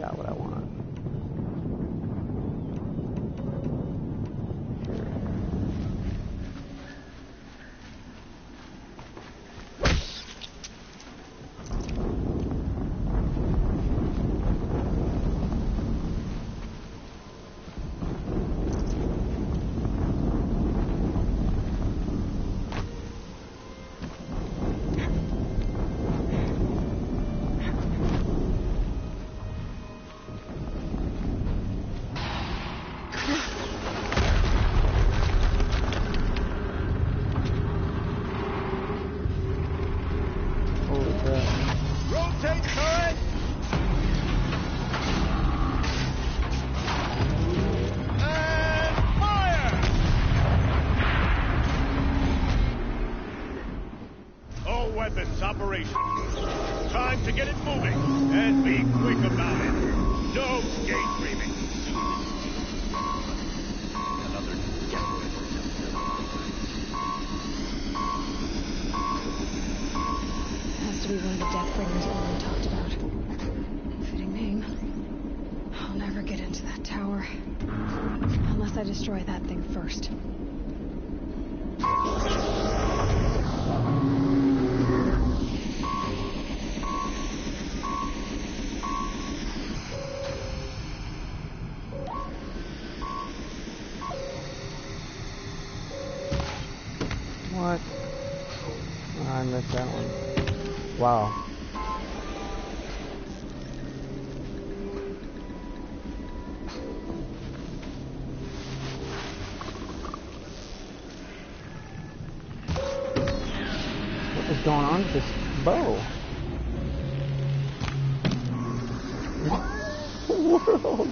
got what I want. Operation. Time to get it moving, and be quick about it. No daydreaming. Another Has to be one of the Deathbringers Owen talked about. Fitting name. I'll never get into that tower. Unless I destroy that thing first. What? Oh, I missed that one. Wow. What is going on with this bow? What the world?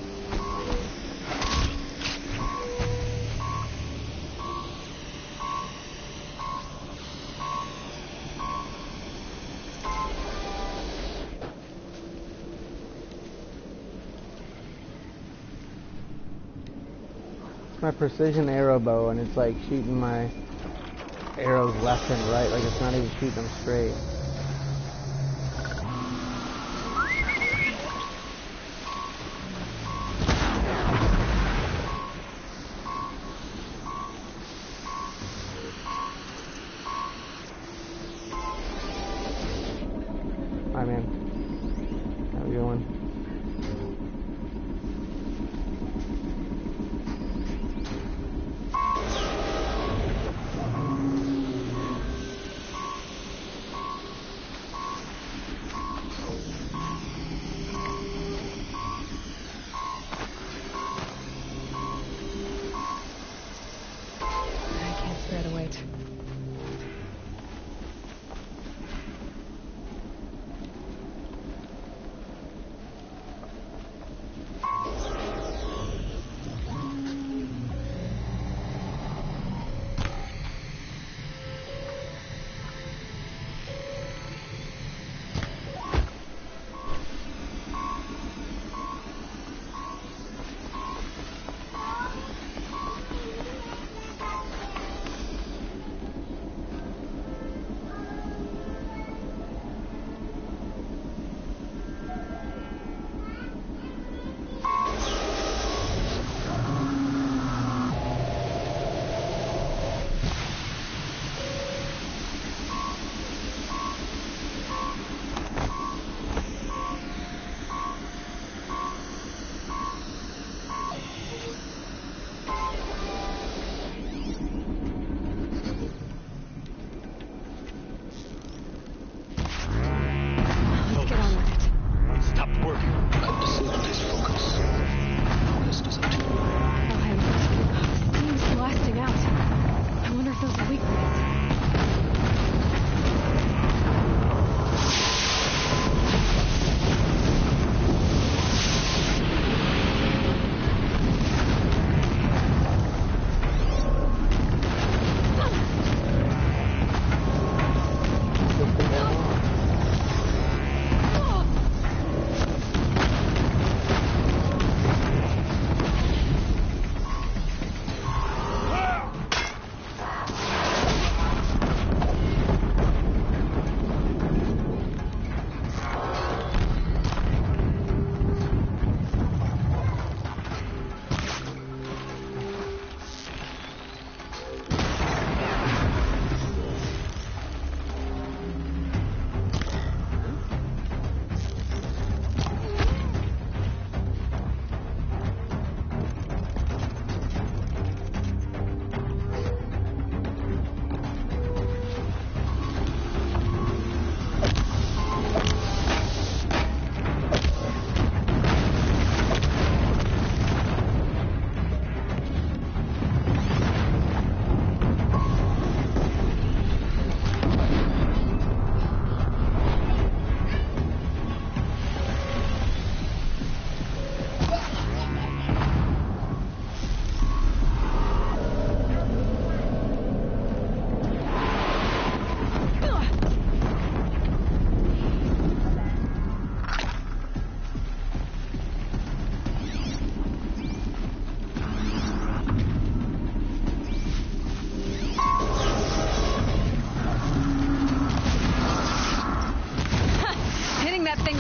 My precision arrow bow, and it's like shooting my arrows left and right, like it's not even shooting them straight. Hi man, how you doing?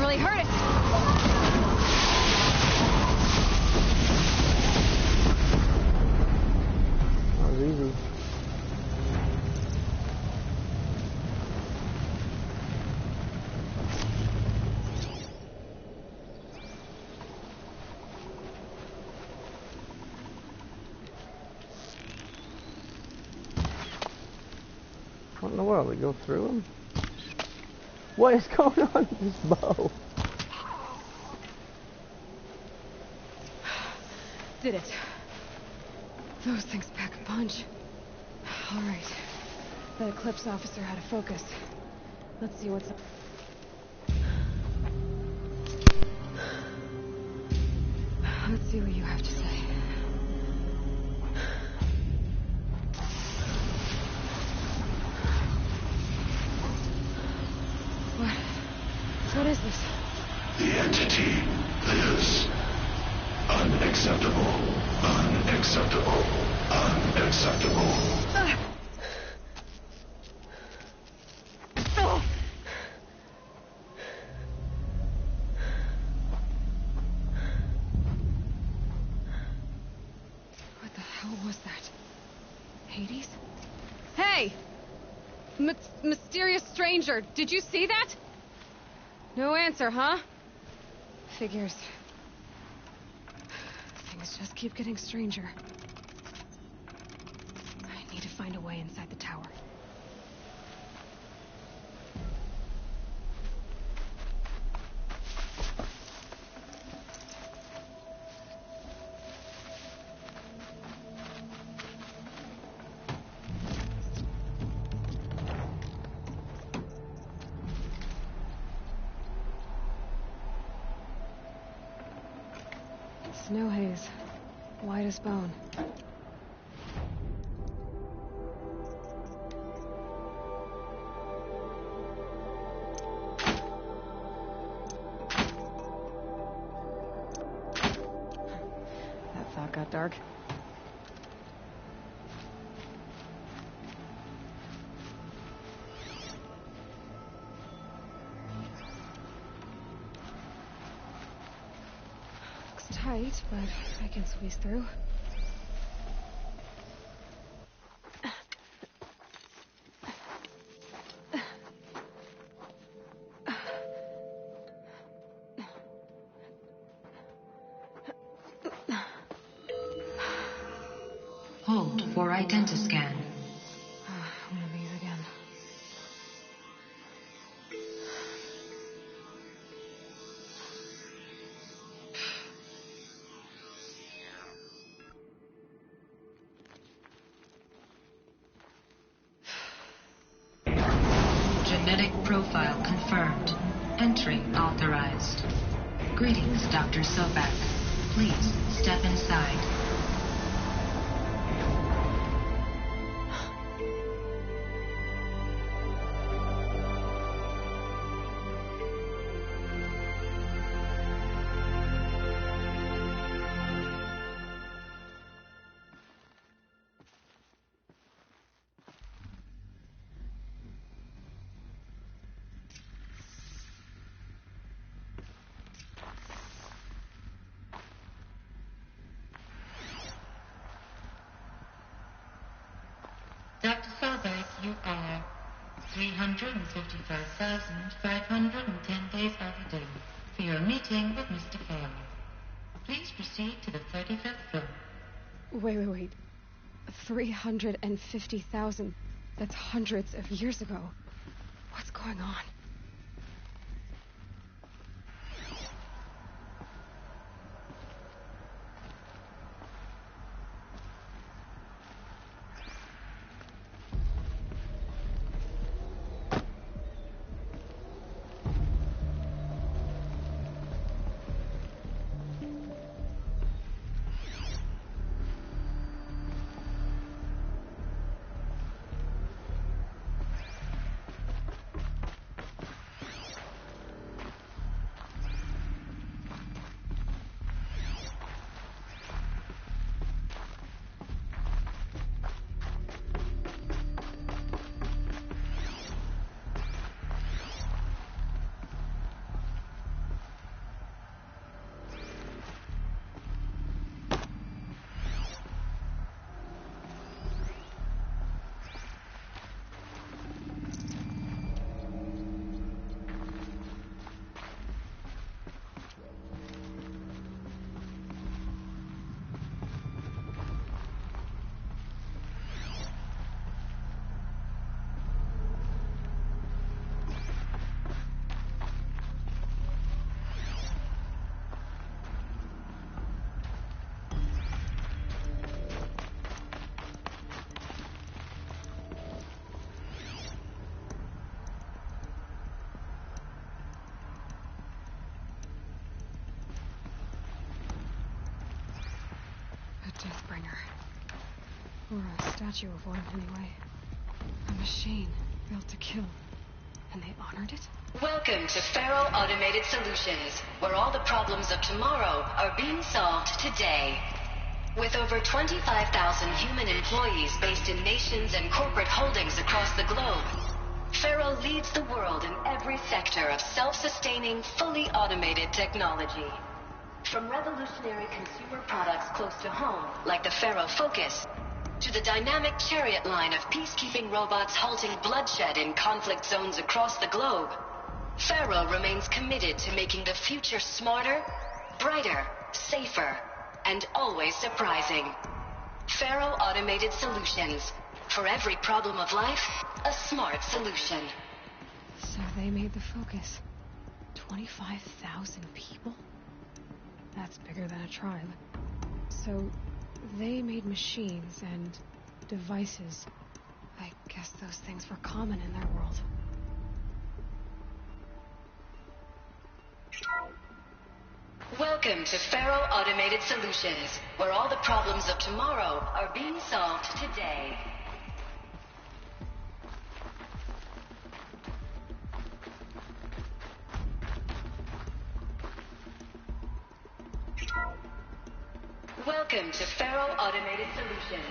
really hurt it. That was easy. What in the world? We go through them? What is going on with this bow? Did it. Those things pack a punch. All right. That Eclipse officer had a focus. Let's see what's up. Let's see what you have to say. What is this? The entity lives. Unacceptable. Unacceptable. Unacceptable. What the hell was that? Hades? Hey! Mysterious stranger, did you see that? No answer, huh? Figures. Things just keep getting stranger. I need to find a way inside the tower. Snow haze. White as bone. That thought got dark. Tight, but I can squeeze through. Hold for identiscan. One of these again. Genetic profile confirmed. Entry authorized. Greetings, Dr. Sobek. Please step inside. Dr. Sobek, you are 355,510 days overdue for your meeting with Mr. Farley. Please proceed to the 35th floor. Wait. 350,000. That's hundreds of years ago. What's going on? Pathfinder. Or a statue of one, anyway. A machine built to kill. And they honored it? Welcome to Faro Automated Solutions, where all the problems of tomorrow are being solved today. With over 25,000 human employees based in nations and corporate holdings across the globe, Faro leads the world in every sector of self-sustaining, fully automated technology. From revolutionary consumer products close to home, like the Faro Focus, to the dynamic Chariot line of peacekeeping robots halting bloodshed in conflict zones across the globe, Faro remains committed to making the future smarter, brighter, safer, and always surprising. Faro Automated Solutions. For every problem of life, a smart solution. So they made the Focus. 25,000 people? That's bigger than a tribe. So they made machines and devices. I guess those things were common in their world. Welcome to Faro Automated Solutions, where all the problems of tomorrow are being solved today. Welcome to Faro Automated Solutions.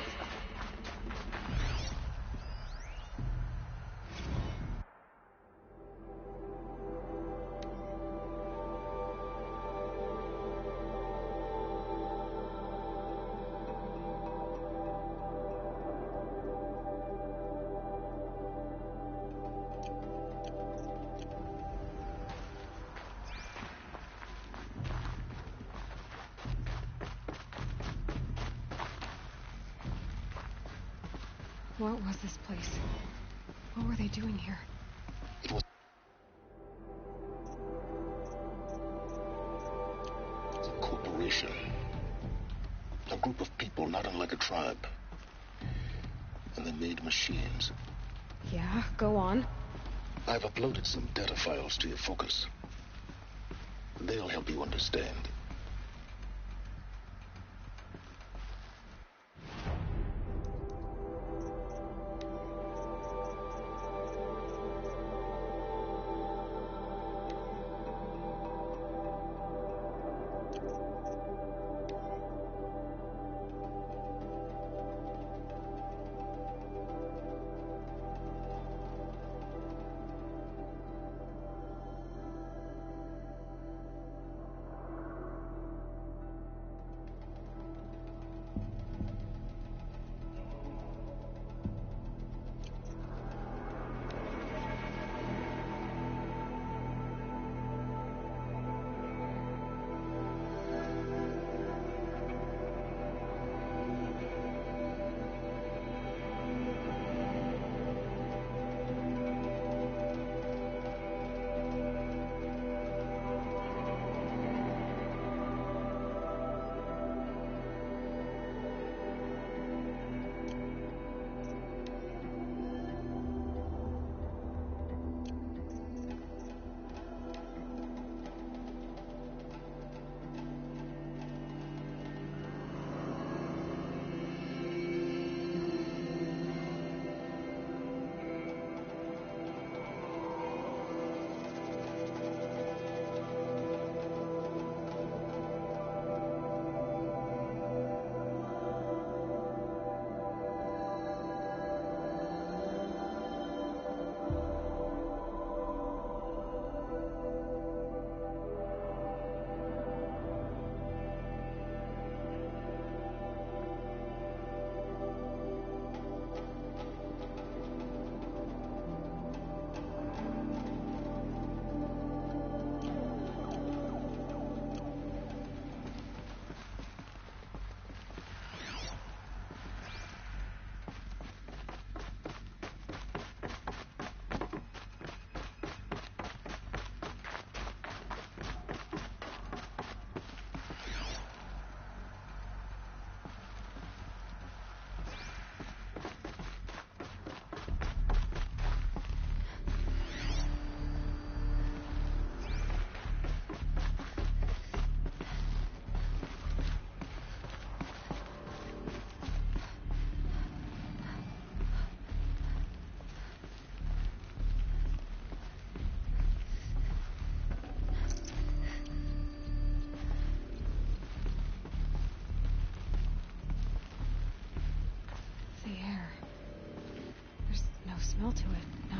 What was this place? What were they doing here? It was a corporation. A group of people not unlike a tribe. And they made machines. Yeah, go on. I've uploaded some data files to your Focus. They'll help you understand.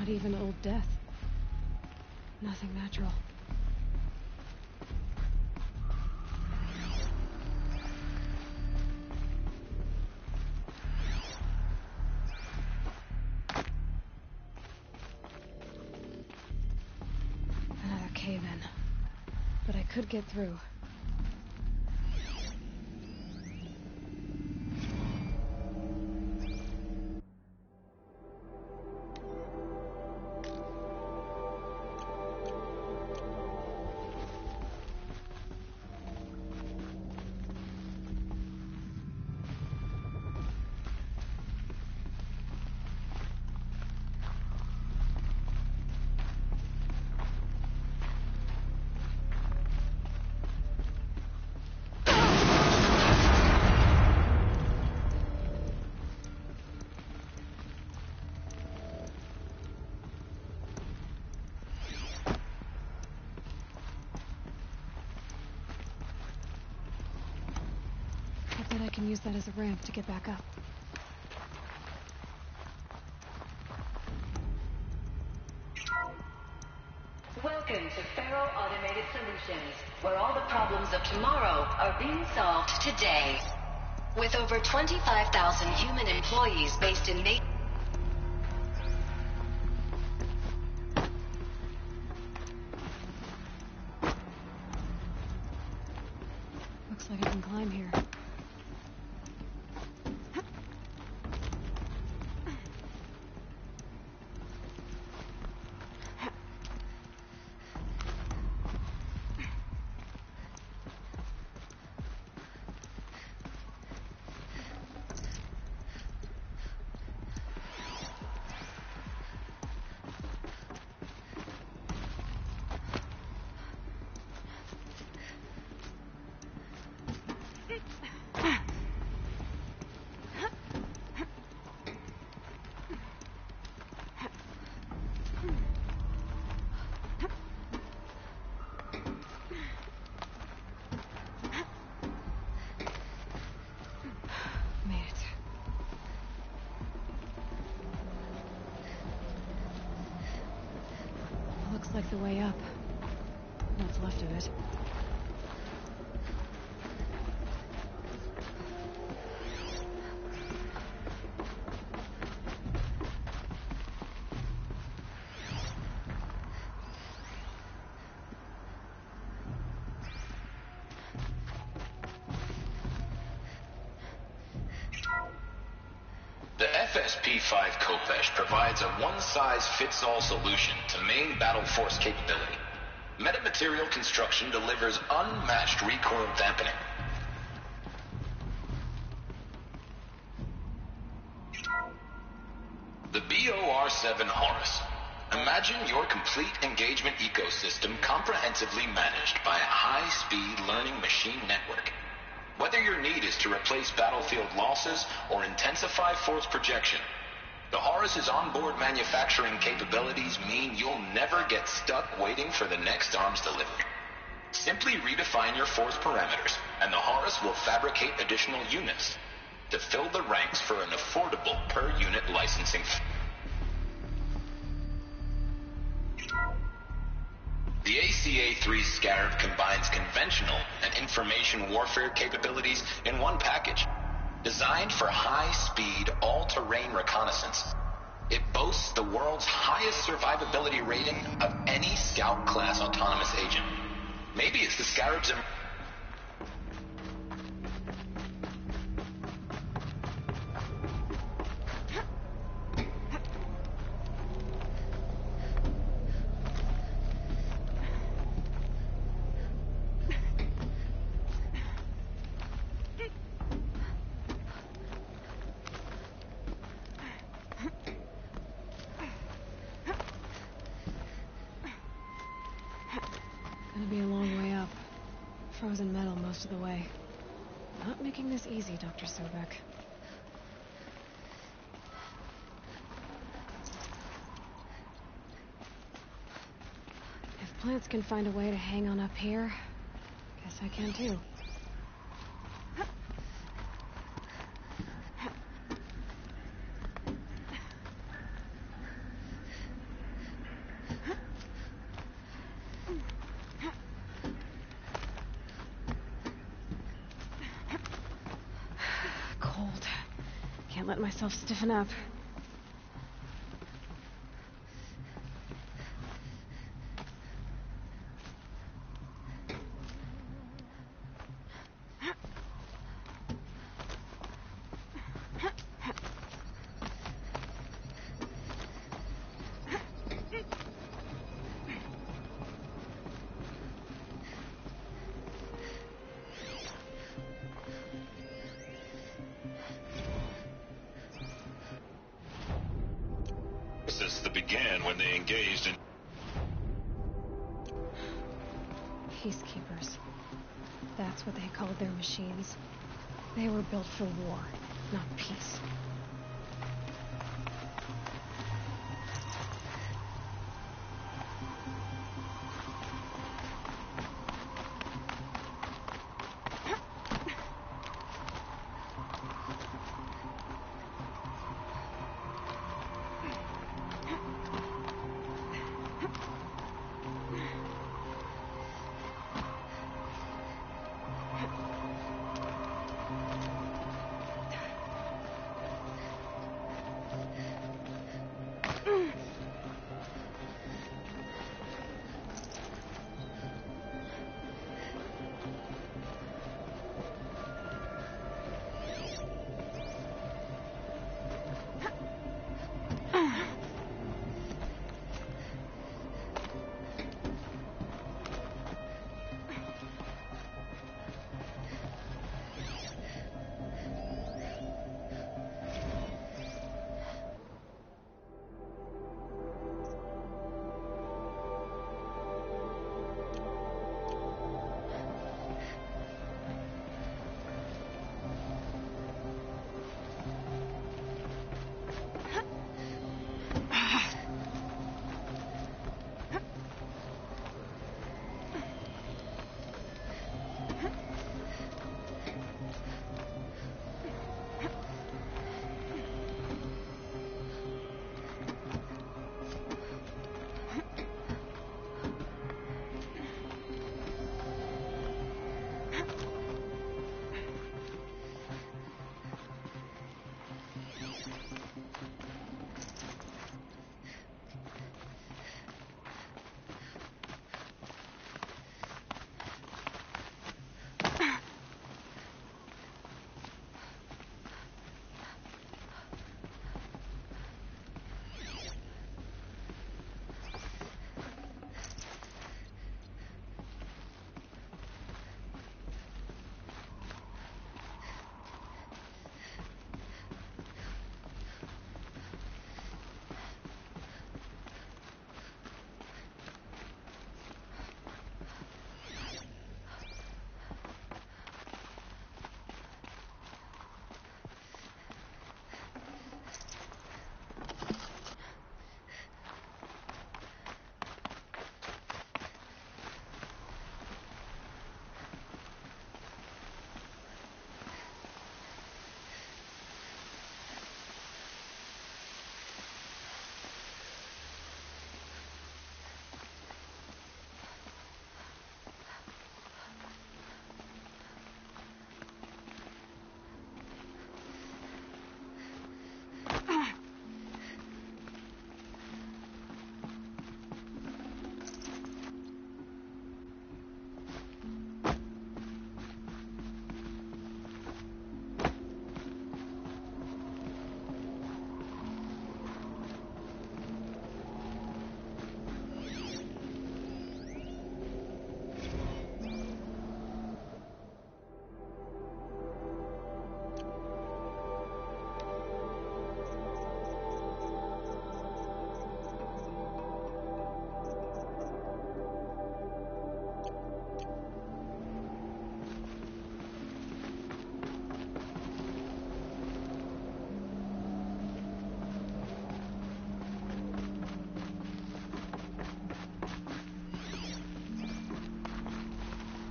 Not even old death. Nothing natural. Another cave-in. But I could get through. I bet I can use that as a ramp to get back up. Welcome to Faro Automated Solutions, where all the problems of tomorrow are being solved today. With over 25,000 human employees based in Looks like I can climb here. Made it. Looks like the way up. What's left of it. The FSP-5 Khopesh provides a one-size-fits-all solution to main battle force capability. Metamaterial construction delivers unmatched recoil dampening. The BOR-7 Horus. Imagine your complete engagement ecosystem comprehensively managed by a high-speed learning machine network. Whether your need is to replace battlefield losses or intensify force projection, the Horus's onboard manufacturing capabilities mean you'll never get stuck waiting for the next arms delivery. Simply redefine your force parameters, and the Horus will fabricate additional units to fill the ranks for an affordable per-unit licensing fee. The ACA-3 Scarab combines conventional and information warfare capabilities in one package. Designed for high-speed, all-terrain reconnaissance, it boasts the world's highest survivability rating of any Scout-class autonomous agent. Maybe it's the Scarab's... Gonna be a long way up. Frozen metal most of the way. Not making this easy, Dr. Sobek. If plants can find a way to hang on up here, guess I can too. Can't let myself stiffen up. That began when they engaged in Peacekeepers. That's what they called their machines. They were built for war, not peace.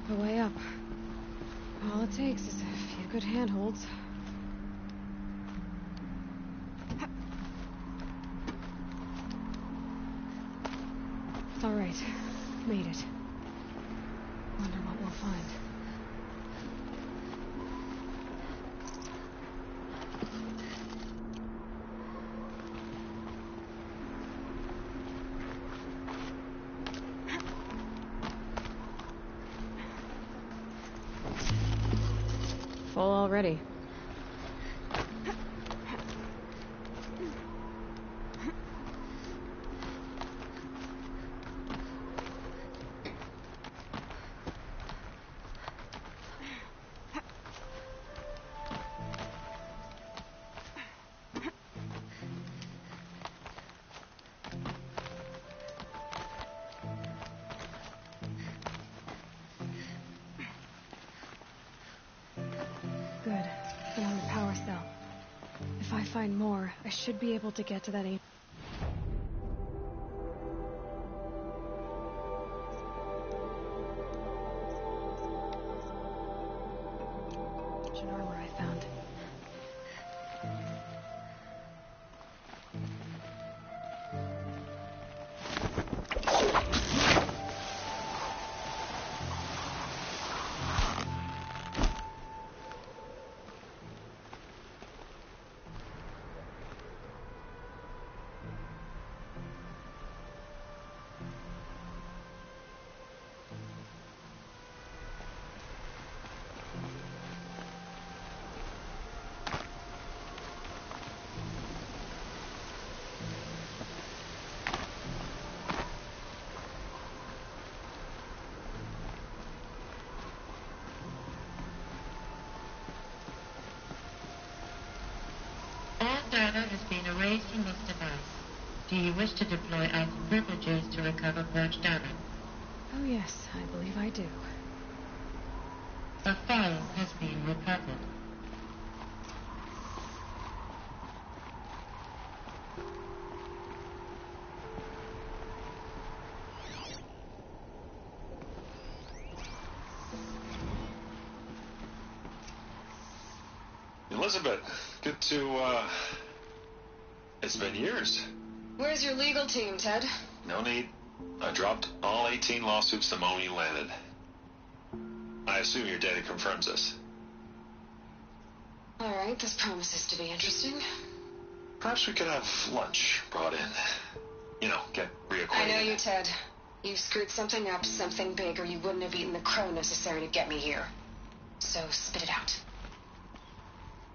The way up. All it takes is a few good handholds. It's all right. Made it. Wonder what we'll find. full already. Good. Another power cell. If I find more, I should be able to get to that ancient armor I found. All data has been erased from this device. Do you wish to deploy Alpha privileges to recover purged data? Oh yes, I believe I do. A file has been recovered. Elizabeth, good to, it's been years. Where's your legal team, Ted? No need. I dropped all 18 lawsuits the moment you landed. I assume your data confirms this. All right, this promises to be interesting. Perhaps we could have lunch brought in. You know, get reacquainted. I know you, Ted. You screwed something up, something big, or you wouldn't have eaten the crow necessary to get me here. So spit it out.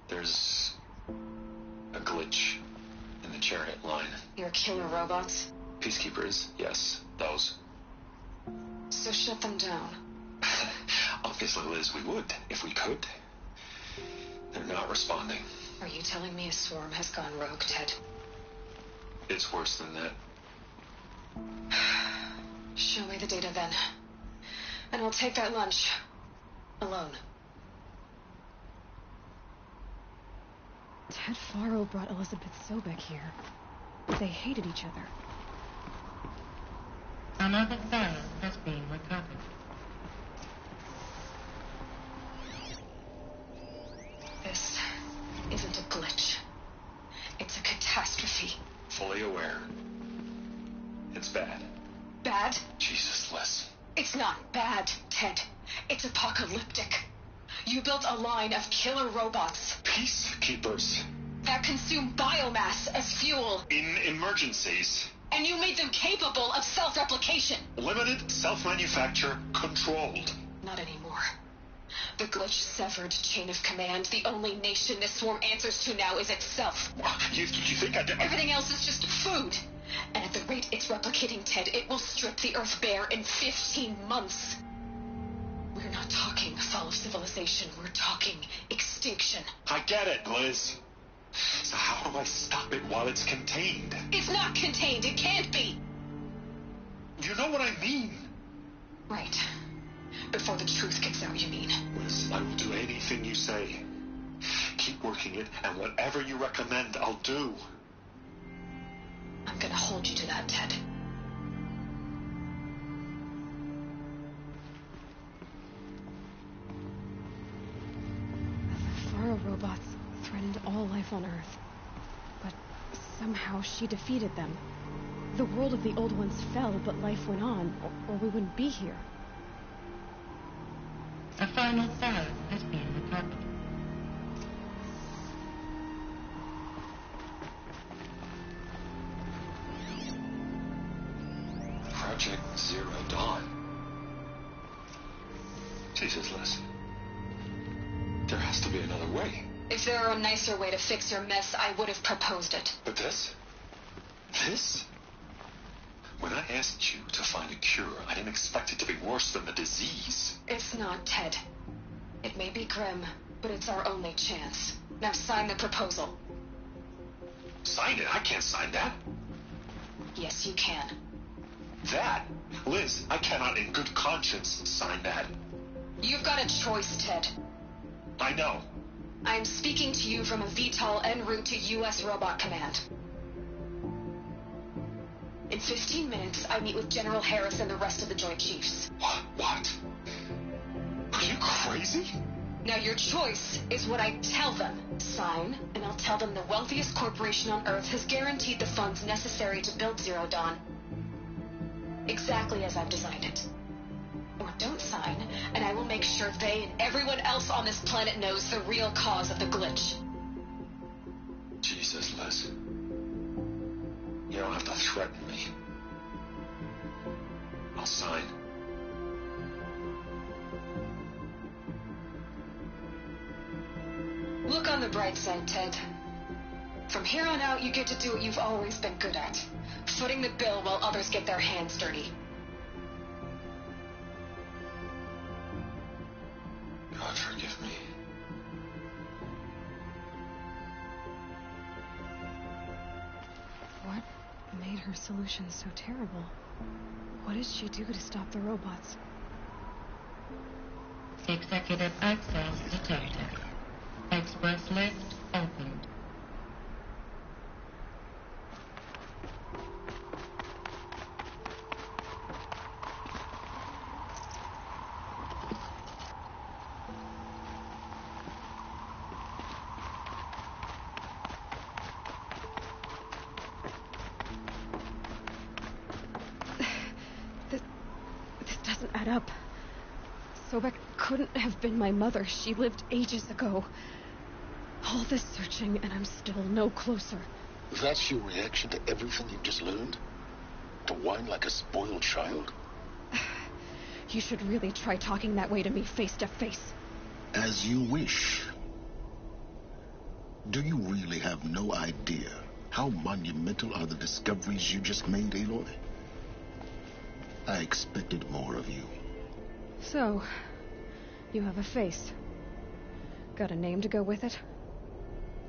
There's a glitch in the chariot line. Your killer robots? Peacekeepers, yes, those. So shut them down. Obviously, Liz, we would, if we could. They're not responding. Are you telling me a swarm has gone rogue, Ted? It's worse than that. Show me the data then. And I'll take that lunch. Alone. Ted Faro brought Elizabeth Sobek here. They hated each other. Another file has been recovered. This isn't a glitch. It's a catastrophe. Fully aware. It's bad. Bad? Jesus, Liz. It's not bad, Ted. It's apocalyptic. You built a line of killer robots Peacekeepers. that consume biomass as fuel, In emergencies. and you made them capable of self-replication. Limited, self-manufacture, controlled. Not anymore. The glitch severed chain of command. The only nation this swarm answers to now is itself. You think I did? Everything else is just food. And at the rate it's replicating, Ted, it will strip the Earth bare in 15 months. We're not talking fall of civilization. We're talking extinction. I get it, Liz. So how do I stop it while it's contained? It's not contained. It can't be. You know what I mean. Right. Before the truth gets out, you mean? Liz, I will do anything you say. Keep working it, and whatever you recommend, I'll do. I'm gonna hold you to that, Ted. The Faro robots threatened all life on Earth. But somehow she defeated them. The world of the old ones fell, but life went on, or we wouldn't be here. A final file has been recovered. Project Zero Dawn. Jesus, Liz. There has to be another way. If there were a nicer way to fix your mess, I would have proposed it. But this? This? When I asked you to find a cure, I didn't expect it to be worse than the disease. It's not, Ted. It may be grim, but it's our only chance. Now sign the proposal. Sign it? I can't sign that. Yes, you can. That? Liz, I cannot in good conscience sign that. You've got a choice, Ted. I know. I am speaking to you from a VTOL en route to U.S. Robot Command. In 15 minutes, I meet with General Harris and the rest of the Joint Chiefs. What? Are you crazy? Now your choice is what I tell them. Sign, and I'll tell them the wealthiest corporation on Earth has guaranteed the funds necessary to build Zero Dawn. Exactly as I've designed it. Or don't sign, and I will make sure they and everyone else on this planet knows the real cause of the glitch. Jesus, Liz. You don't have to threaten me. I'll sign. Look on the bright side, Ted. From here on out, you get to do what you've always been good at. Footing the bill while others get their hands dirty. God forgive me. What made her solution so terrible? What did she do to stop the robots? Executive access detected. Express lift opened. This doesn't add up. Sobek couldn't have been my mother. She lived ages ago. All this searching, and I'm still no closer. That's your reaction to everything you've just learned? To whine like a spoiled child? You should really try talking that way to me face to face. As you wish. Do you really have no idea how monumental are the discoveries you just made, Aloy? I expected more of you. So, you have a face. Got a name to go with it?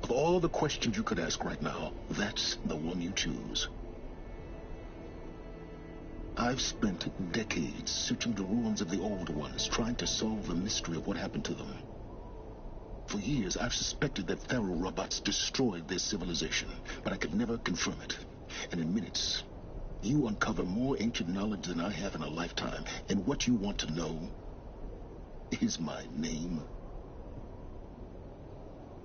Of all the questions you could ask right now, that's the one you choose. I've spent decades searching the ruins of the old ones, trying to solve the mystery of what happened to them. For years, I've suspected that Faro robots destroyed their civilization, but I could never confirm it. And in minutes, you uncover more ancient knowledge than I have in a lifetime, and what you want to know is my name.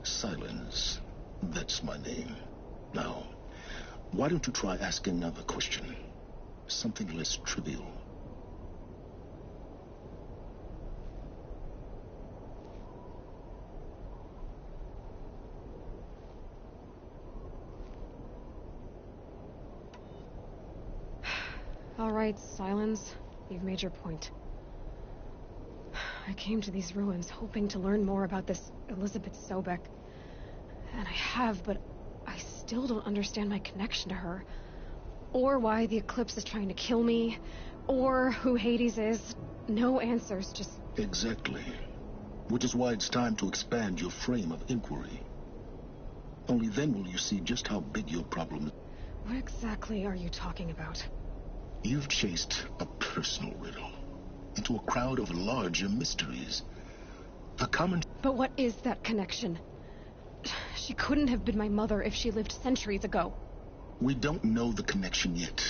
Silence. That's my name. Now, why don't you try asking another question? Something less trivial. All right, Silence. You've made your point. I came to these ruins hoping to learn more about this Elizabeth Sobek. And I have, but I still don't understand my connection to her. Or why the Eclipse is trying to kill me. Or who Hades is. No answers, just... Exactly. Which is why it's time to expand your frame of inquiry. Only then will you see just how big your problem is. What exactly are you talking about? You've chased a personal riddle into a crowd of larger mysteries. The common... But what is that connection? She couldn't have been my mother if she lived centuries ago. We don't know the connection yet.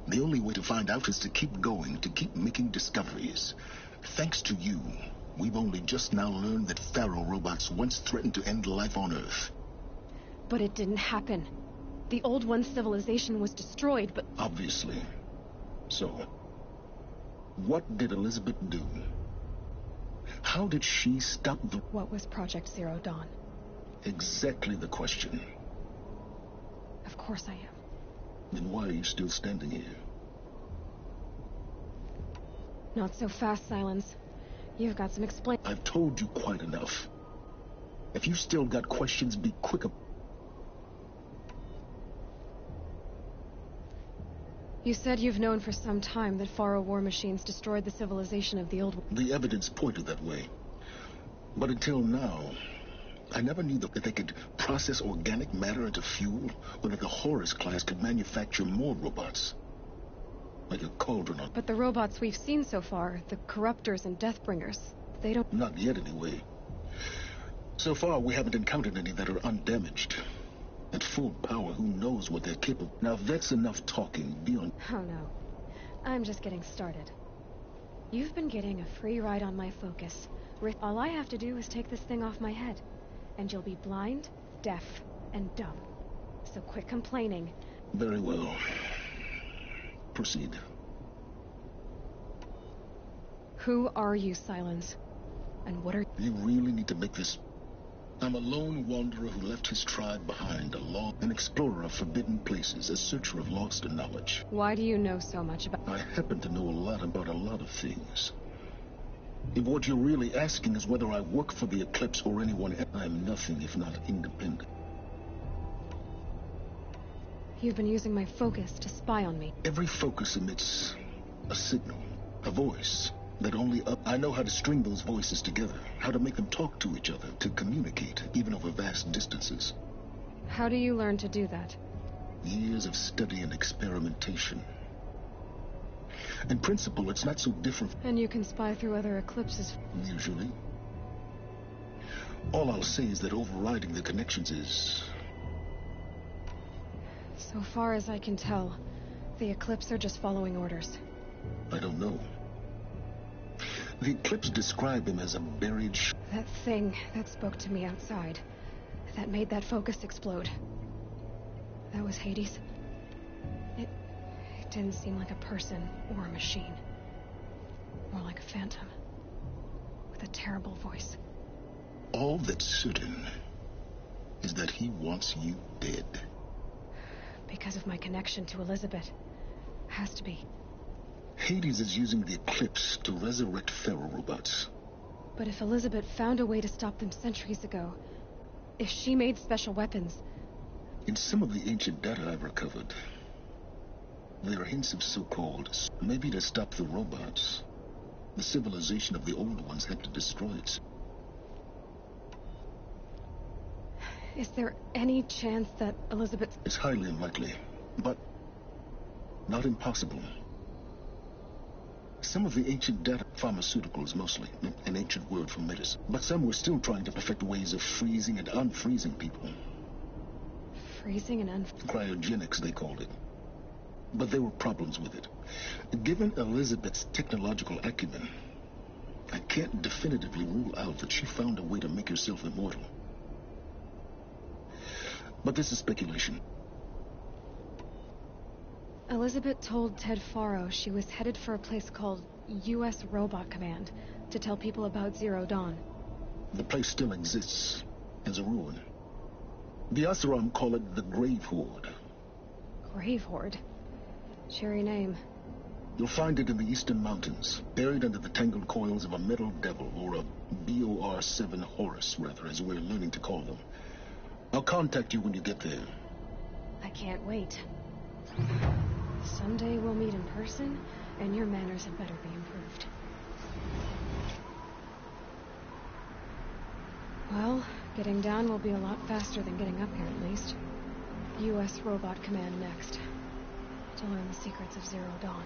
The only way to find out is to keep going, to keep making discoveries. Thanks to you, we've only just now learned that Faro robots once threatened to end life on Earth. But it didn't happen. The Old One's civilization was destroyed, but... Obviously. So, what did Elizabeth do? How did she stop the... What was Project Zero Dawn? Exactly the question. Of course I am. Then why are you still standing here? Not so fast, Silence. You've got some explain... I've told you quite enough. If you still got questions, be quick. You said you've known for some time that Faro war machines destroyed the civilization of the old... The evidence pointed that way. But until now, I never knew that they could process organic matter into fuel, or that the Horus class could manufacture more robots. Like a cauldron on... But the robots we've seen so far, the Corruptors and Deathbringers, they don't... Not yet, anyway. So far, we haven't encountered any that are undamaged. At full power, who knows what they're capable... Now, that's enough talking. Be on... Oh, no. I'm just getting started. You've been getting a free ride on my focus. All I have to do is take this thing off my head, and you'll be blind, deaf, and dumb. So quit complaining. Very well. Proceed. Who are you, Silence? And what are... You really need to make this... I'm a lone wanderer who left his tribe behind, an explorer of forbidden places, a searcher of lost knowledge. Why do you know so much about... I happen to know a lot about a lot of things. If what you're really asking is whether I work for the Eclipse or anyone else, I'm nothing if not independent. You've been using my focus to spy on me. Every focus emits a signal, a voice, that only I know how to string those voices together, how to make them talk to each other, to communicate, even over vast distances. How do you learn to do that? Years of study and experimentation. In principle, it's not so different. And you can spy through other eclipses? Usually. All I'll say is that overriding the connections is... So far as I can tell, the Eclipse are just following orders. I don't know. The Eclipse describe him as a buried That thing that spoke to me outside, that made that focus explode. That was Hades. It didn't seem like a person or a machine. More like a phantom. With a terrible voice. All that's certain is that he wants you dead. Because of my connection to Elizabeth. Has to be. Hades is using the Eclipse to resurrect Faro robots. But if Elizabeth found a way to stop them centuries ago, if she made special weapons... In some of the ancient data I've recovered, there are hints of so-called... Maybe to stop the robots, the civilization of the old ones had to destroy it. Is there any chance that Elizabeth... It's highly unlikely, but not impossible. Some of the ancient data, pharmaceuticals mostly, an ancient word for medicine. But some were still trying to perfect ways of freezing and unfreezing people. Freezing and Cryogenics, they called it. But there were problems with it. Given Elizabeth's technological acumen, I can't definitively rule out that she found a way to make herself immortal. But this is speculation. Elizabeth told Ted Faro she was headed for a place called U.S. Robot Command to tell people about Zero Dawn. The place still exists as a ruin. The Asaram call it the Grave Horde. Grave Horde? Cheery name. You'll find it in the Eastern Mountains, buried under the tangled coils of a metal devil, or a BOR-7 Horus, rather, as we're learning to call them. I'll contact you when you get there. I can't wait. Someday we'll meet in person, and your manners had better be improved. Well, getting down will be a lot faster than getting up here, at least. U.S. Robot Command next. To learn the secrets of Zero Dawn.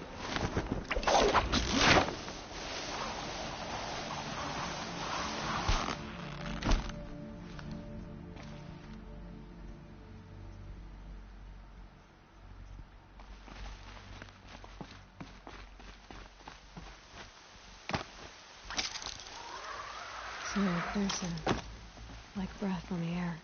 Smell person, like breath on the air.